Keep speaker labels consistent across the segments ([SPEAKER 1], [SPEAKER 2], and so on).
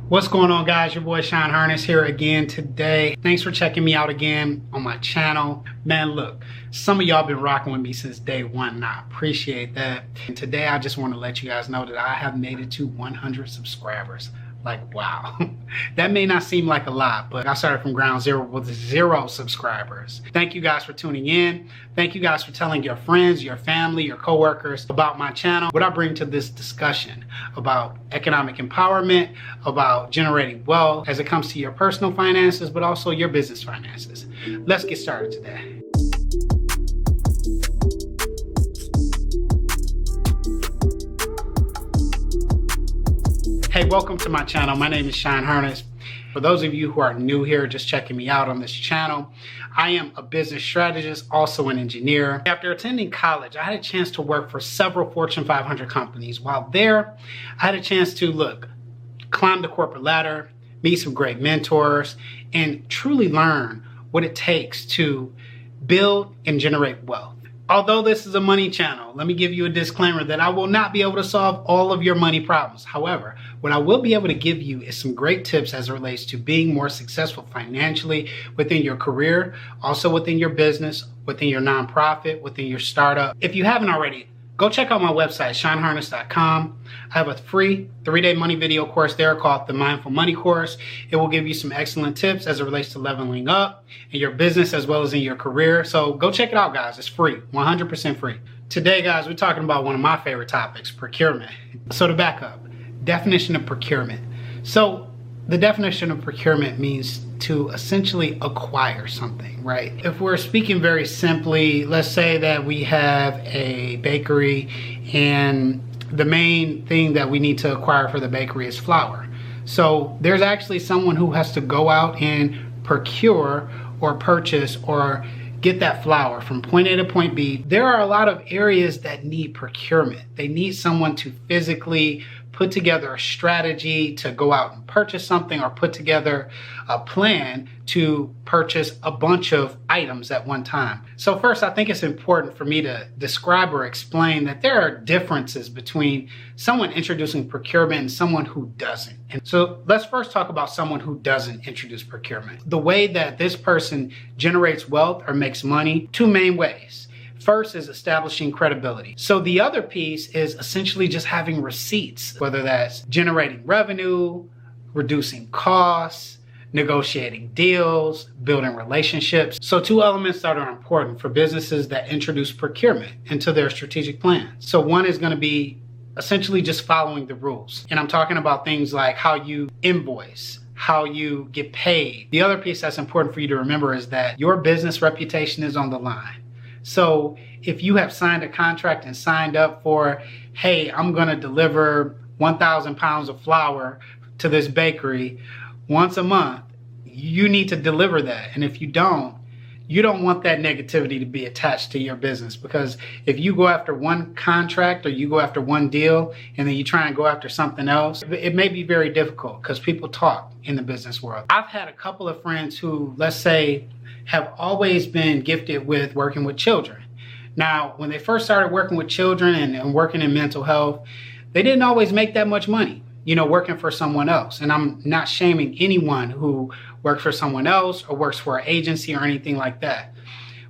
[SPEAKER 1] What's going on, guys? Your boy Sean Harness here again today. Thanks for checking me out again on my channel. Man, look, some of y'all been rocking with me since day one, and I appreciate that. And today I just want to let you guys know that I have made it to 100 subscribers. Like, wow. That may not seem like a lot, but I started from ground zero with 0 subscribers. Thank you guys for tuning in. Thank you guys for telling your friends, your family, your coworkers about my channel, what I bring to this discussion about economic empowerment, about generating wealth as it comes to your personal finances, but also your business finances. Let's get started today. Hey, welcome to my channel. My name is Sean Harness. For those of you who are new here, just checking me out on this channel, I am a business strategist, also an engineer. After attending college, I had a chance to work for several Fortune 500 companies. While there, I had a chance to climb the corporate ladder, meet some great mentors, and truly learn what it takes to build and generate wealth. Although this is a money channel, let me give you a disclaimer that I will not be able to solve all of your money problems. However, what I will be able to give you is some great tips as it relates to being more successful financially within your career, also within your business, within your nonprofit, within your startup. If you haven't already, go check out my website, seanharness.com. I have a free 3-day money video course there called the Mindful Money Course. It will give you some excellent tips as it relates to leveling up in your business as well as in your career. So go check it out, guys. It's free, 100% free. Today, guys, we're talking about one of my favorite topics, procurement. So to back up, definition of procurement. So the definition of procurement means to essentially acquire something, right? If we're speaking very simply, let's say that we have a bakery and the main thing that we need to acquire for the bakery is flour. So there's actually someone who has to go out and procure or purchase or get that flour from point A to point B. There are a lot of areas that need procurement. They need someone to physically put together a strategy to go out and purchase something or put together a plan to purchase a bunch of items at one time. So first, I think it's important for me to describe or explain that there are differences between someone introducing procurement and someone who doesn't. And so let's first talk about someone who doesn't introduce procurement. The way that this person generates wealth or makes money, 2 main ways. First is establishing credibility. So the other piece is essentially just having receipts, whether that's generating revenue, reducing costs, negotiating deals, building relationships. So 2 elements that are important for businesses that introduce procurement into their strategic plans. So one is going to be essentially just following the rules. And I'm talking about things like how you invoice, how you get paid. The other piece that's important for you to remember is that your business reputation is on the line. So if you have signed a contract and signed up for, hey, I'm going to deliver 1,000 pounds of flour to this bakery once a month, you need to deliver that. And if you don't want that negativity to be attached to your business, because if you go after one contract or you go after one deal and then you try and go after something else, it may be very difficult because people talk in the business world. I've had a couple of friends who, let's say, have always been gifted with working with children. Now, when they first started working with children and working in mental health, they didn't always make that much money, working for someone else. And I'm not shaming anyone who works for someone else or works for an agency or anything like that.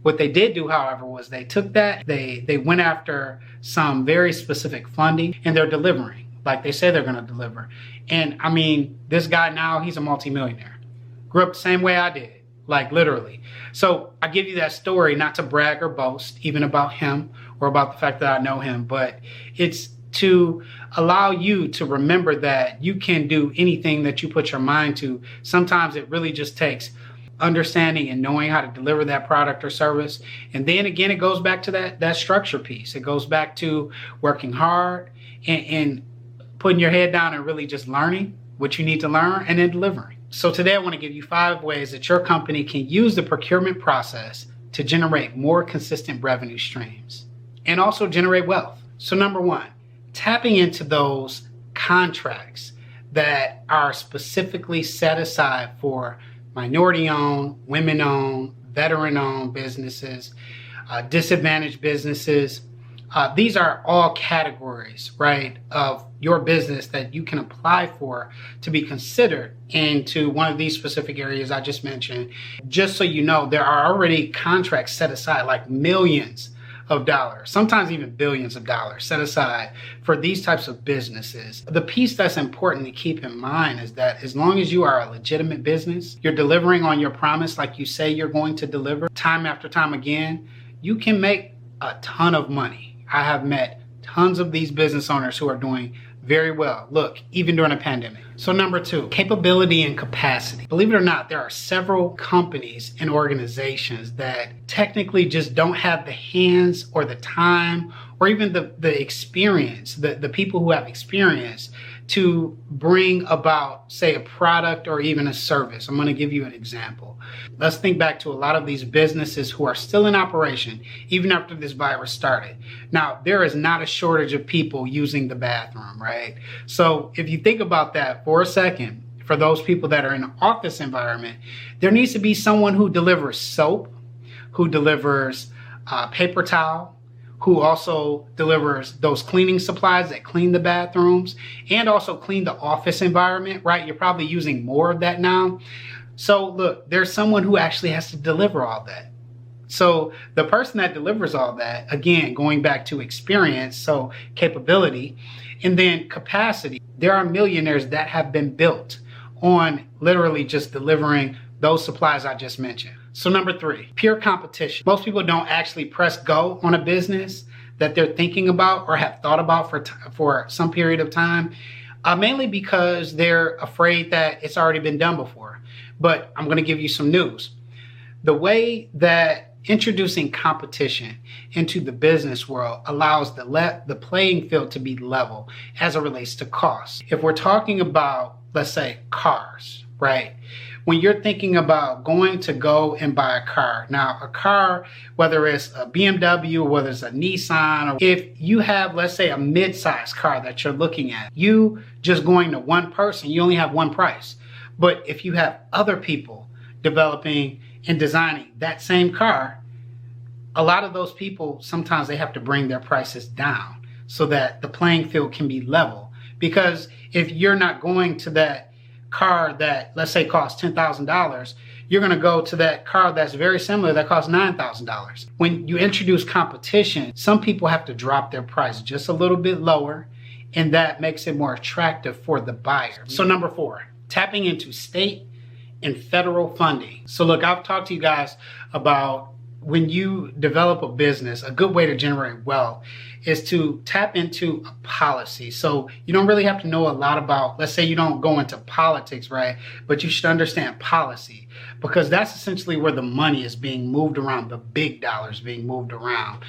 [SPEAKER 1] What they did do, however, was they took that, they went after some very specific funding and they're delivering like they say they're going to deliver. And I mean, this guy now, he's a multimillionaire. Grew up the same way I did. Like literally. So I give you that story not to brag or boast even about him or about the fact that I know him, but it's to allow you to remember that you can do anything that you put your mind to. Sometimes it really just takes understanding and knowing how to deliver that product or service. And then again, it goes back to that structure piece. It goes back to working hard and putting your head down and really just learning what you need to learn and then delivering. So today I want to give you 5 ways that your company can use the procurement process to generate more consistent revenue streams and also generate wealth. So number 1, tapping into those contracts that are specifically set aside for minority-owned, women-owned, veteran-owned businesses, disadvantaged businesses, These are all categories, right, of your business that you can apply for to be considered into one of these specific areas I just mentioned. Just so you know, there are already contracts set aside, like millions of dollars, sometimes even billions of dollars set aside for these types of businesses. The piece that's important to keep in mind is that as long as you are a legitimate business, you're delivering on your promise like you say you're going to deliver time after time again, you can make a ton of money. I have met tons of these business owners who are doing very well. Look, even during a pandemic. So number 2, capability and capacity. Believe it or not, there are several companies and organizations that technically just don't have the hands or the time or even the experience, the people who have experience to bring about, say, a product or even a service. I'm going to give you an example. Let's think back to a lot of these businesses who are still in operation even after this virus started. Now, there is not a shortage of people using the bathroom, right? So if you think about that for a second, for those people that are in an office environment, there needs to be someone who delivers soap, who delivers paper towel, who also delivers those cleaning supplies that clean the bathrooms and also clean the office environment, right? You're probably using more of that now. So look, there's someone who actually has to deliver all that. So the person that delivers all that, again, going back to experience, so capability, and then capacity, there are millionaires that have been built on literally just delivering those supplies I just mentioned. So number 3, pure competition. Most people don't actually press go on a business that they're thinking about or have thought about for some period of time, mainly because they're afraid that it's already been done before. But I'm going to give you some news. The way that introducing competition into the business world allows the playing field to be level as it relates to cost. If we're talking about, let's say, cars, right? When you're thinking about going to go and buy a car, now a car, whether it's a BMW or whether it's a Nissan, or if you have, let's say, a mid-sized car that you're looking at, you just going to one person, you only have one price. But if you have other people developing and designing that same car, a lot of those people, sometimes they have to bring their prices down so that the playing field can be level. Because if you're not going to that car that, let's say, costs $10,000, you're going to go to that car that's very similar that costs $9,000. When you introduce competition, some people have to drop their price just a little bit lower, and that makes it more attractive for the buyer. So number 4, tapping into state and federal funding. So look, I've talked to you guys about when you develop a business, a good way to generate wealth is to tap into a policy. So you don't really have to know a lot about, let's say you don't go into politics, right? But you should understand policy, because that's essentially where the money is being moved around, the big dollars being moved around.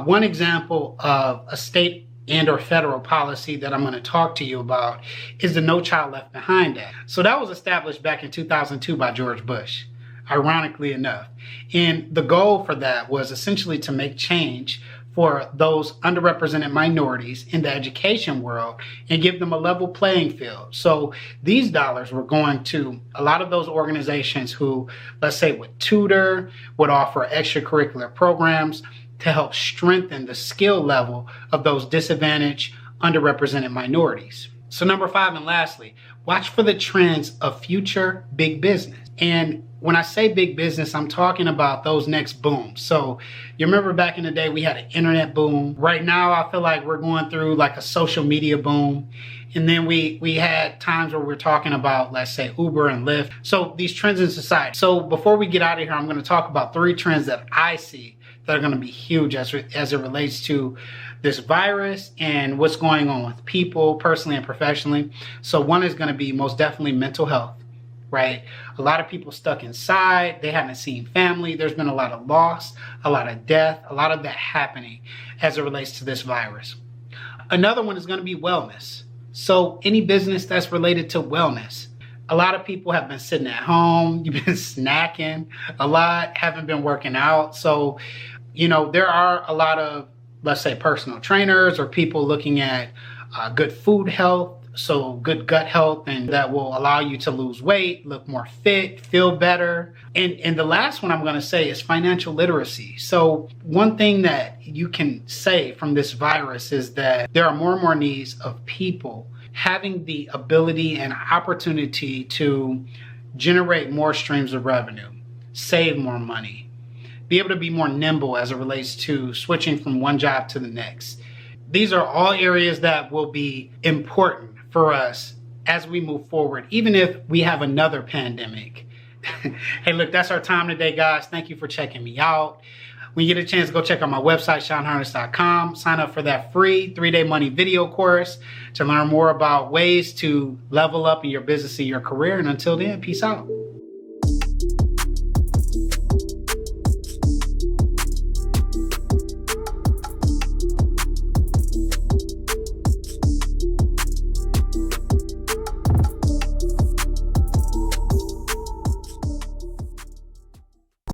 [SPEAKER 1] One example of a state and or federal policy that I'm going to talk to you about is the No Child Left Behind Act. So that was established back in 2002 by George Bush, ironically enough. And the goal for that was essentially to make change for those underrepresented minorities in the education world and give them a level playing field. So these dollars were going to a lot of those organizations who, let's say, would tutor, would offer extracurricular programs to help strengthen the skill level of those disadvantaged, underrepresented minorities. So number 5, and lastly, watch for the trends of future big business. And when I say big business, I'm talking about those next booms. So you remember back in the day, we had an internet boom. Right now, I feel like we're going through like a social media boom. And then we had times where we're talking about, let's say, Uber and Lyft. So these trends in society. So before we get out of here, I'm going to talk about 3 trends that I see that are going to be huge as it relates to this virus and what's going on with people personally and professionally. So one is going to be most definitely mental health, right? A lot of people stuck inside. They haven't seen family. There's been a lot of loss, a lot of death, a lot of that happening as it relates to this virus. Another one is going to be wellness. So any business that's related to wellness. A lot of people have been sitting at home. You've been snacking a lot, haven't been working out. So, you know, there are a lot of, let's say, personal trainers or people looking at good food health So good gut health, and that will allow you to lose weight, look more fit, feel better. And the last one I'm going to say is financial literacy. So one thing that you can say from this virus is that there are more and more needs of people having the ability and opportunity to generate more streams of revenue, save more money, be able to be more nimble as it relates to switching from one job to the next. These are all areas that will be important for us as we move forward, even if we have another pandemic. Hey, look, that's our time today, guys. Thank you for checking me out. When you get a chance, go check out my website, SeanHarness.com. Sign up for that free 3-day money video course to learn more about ways to level up in your business and your career. And until then, peace out.